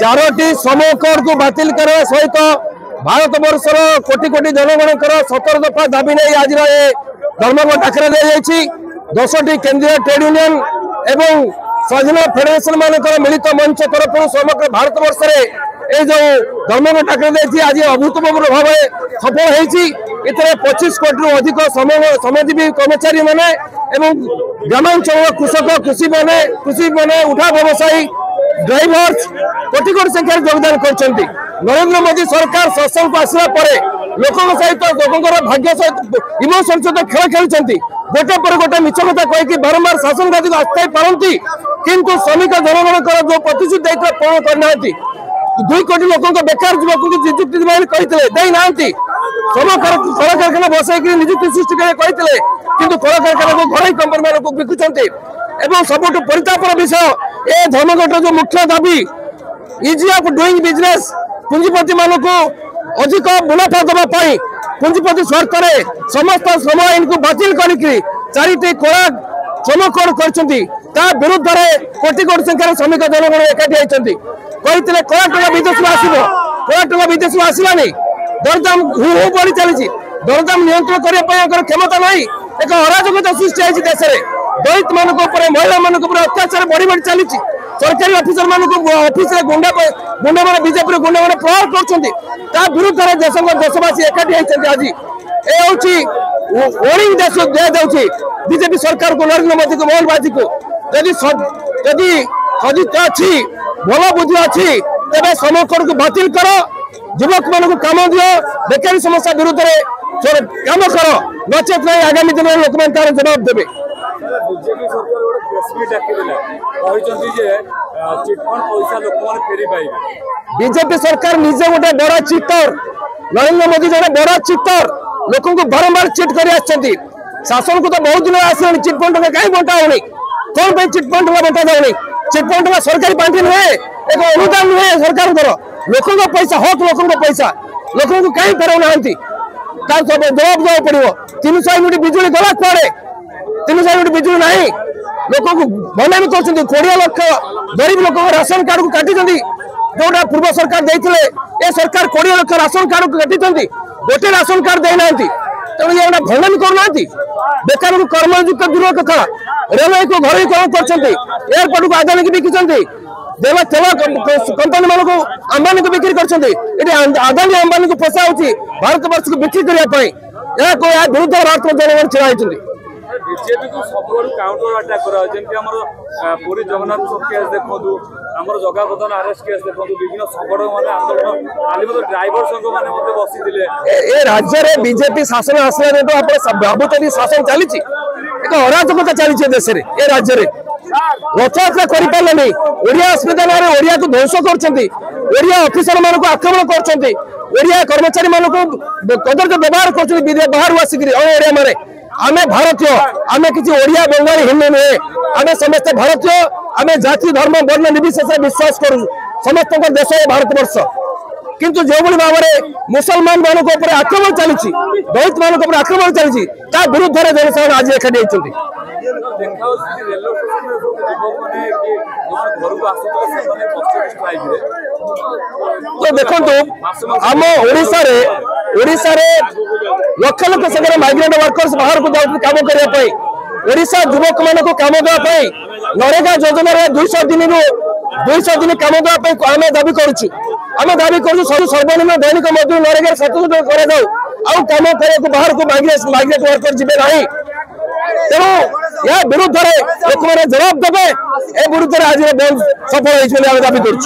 चारोटी समकोड को बातिल करने सहित भारत वर्षर कोटी कोटी जनगण सतर दफा दाबी नहीं आज धर्मघट डाकरा दी 10टी केंद्रीय ट्रेड यूनियन एवं स्वाधीन फेडरेशन मानकर मिलित मंच तरफ समग्र भारत वर्ष में जो धर्मघट डाकरा दी आज अभूतपूर्व भाव सफल होती 25 कोटी अधिक श्रमजीवी कर्मचारी माने एवं ग्रामांचल कृषक कृषि माने उठा व्यवसायी ड्राइवर्स कोटी कोटी संख्या योगदान कर नरेंद्र मोदी सरकार शासन को आसला लोकों सहित लोकों भाग्य सहित इमोशन सहित खेल खेलुंट गोटे पर गोटे मिछ कथा कहीकि बारंबार शासन गादी को आस्थाई पारती किंतु श्रमिक जनगण जो प्रतिश्रुति देते पूर्ण करना 2 कोटी लोकों बेकार युवक को निजुक्ति देना श्रम कल कारखाना बसैक निजुक्ति सृष्टि करते किंतु कल कारखाना को घर कंपनी मान बिकुंट एवं सबुठ परितापर विषय ए धर्मघट जो मुख्य दाबी इज ऑफ डूइंग बिजनेस पुंजीपति मान को अधिक मुनाफा देवाई पुंजीपति शर्त समस्त श्रम आईन को बातिल करके 4टी कड़ा श्रम कोड कर विरुद्ध में कोटी कोटी संख्यार श्रमिक जनगण एकाठी होती कहते कड़ा टका विदेश आसो कड़ा टका विदेश आसलानी दरदाम हु हु बढ़ी चली दरदाम नियंत्रण करने क्षमता नहीं एक अराजकता सृष्टि होती देश में दलित मान महिला मान अत्याचार बढ़ी बढ़ी चली सरकारी अफिसर मान अफिस गुंडा मान बीजेपी गुंडा मान प्रहार कर विरुद्ध में देशवासी एकाठी होती आज ये वार्निंग दिजाऊँ बीजेपी सरकार को नरेंद्र मोदी को मोहन बाजी को जदि सदित अच्छी भल बुद्धि अच्छी तेज श्रमकोड को बातिल कर युवक मान कम दियो बेकारी समस्या विरुद्ध में कम कर नचेत नहीं आगामी दिन में लोक तार जवाब देवे बीजेपी सरकार गोटे प्रेसमिट बीजेपी सरकार निजे गोटे बड़ा चिटर नरेंद्र मोदी जड़े बड़ा चिटर लोक बारंबार चिट कर शासन को तो बहुत दिन आस चिटफंड टका कहीं बंटा होनी कौन पे चिटफंड टका बंटा जाऊनी चिटफंड टका सरकारी पांठी नुहे एक अनुदान नुहे सरकार लोकों पैसा हक लोकों पैसा लोकों को कहीं फेराऊ ना जवाब देवा पड़ो 300 यूनिट बिजुली गला कुआड़े 300 यूनिट बिजुली ना लोक बनाई कर 20 लाख गरीब लोक राशन कार्ड को काटी जोटा पूर्व सरकार देते ए सरकार 20 लाख राशन कार्ड को काटी गोटे राशन कार्ड देना तेणु ये भंडानी करना बेकार को कर्मयुक्त दूर कथा रेलवे को घर कर एयरपोर्ट को आदानी की बिकी तेल कंपनी मान को अंबानी को बिक्री कर आदानी अंबानी को पोषा भारत वर्ष को बिक्री करने विरुद्ध भारत जनगण छिड़ा होती बीजेपी को सब काउंटर अटैक करा पुरी जगन्नाथ केस देखो आम जगापतन अरेस्ट केस देखो विभिन्न सबड़ माने आंदोलन ड्राइवर संघ माने बसी ए राज्य में बीजेपी शासन आसला तो आप भावुं शासन चली एक अराजकता चली देश में ए राज्य में रथयात्रा करपारे अस्मिता ना ओडिया को ध्वंस कर अफिसर मान आक्रमण कर कर्मचारी मान को कदर्य व्यवहार कर बाहर आसिक ओडिया माने आमे भारतीय आमे किसी ओडिया बंगाली हिंदू नुहे आमे समस्त भारतीय आमे जाति धर्म वर्ण निर्विशेष विश्वास करूँ समस्त देश भारत वर्ष किंतु जो भाव में मुसलमान मान आक्रमण चली दलित मान आक्रमण चली विरुद्ध में जनसाधारण आज एकाठी होती तो देखो आम ओडिशा लक्ष लक्ष संख्या माइग्रेंट वर्कर्स बाहर को जाऊँ कम करने ओडिशा युवक मान को कम देवाई नरेगा योजना 200 दिन कम देवाई आम दाबी करुँ आम दाबी करूँ सब सर्वनिम्न दैनिक मजदूर नरेगा 700 टका कम करने बाहर को माइग्रेट वर्कर जी ना तेणु यह विरुद्ध में लोक मैंने जवाब देवे ए विरुद्ध आज बंद सफल होती दाबी करुँ।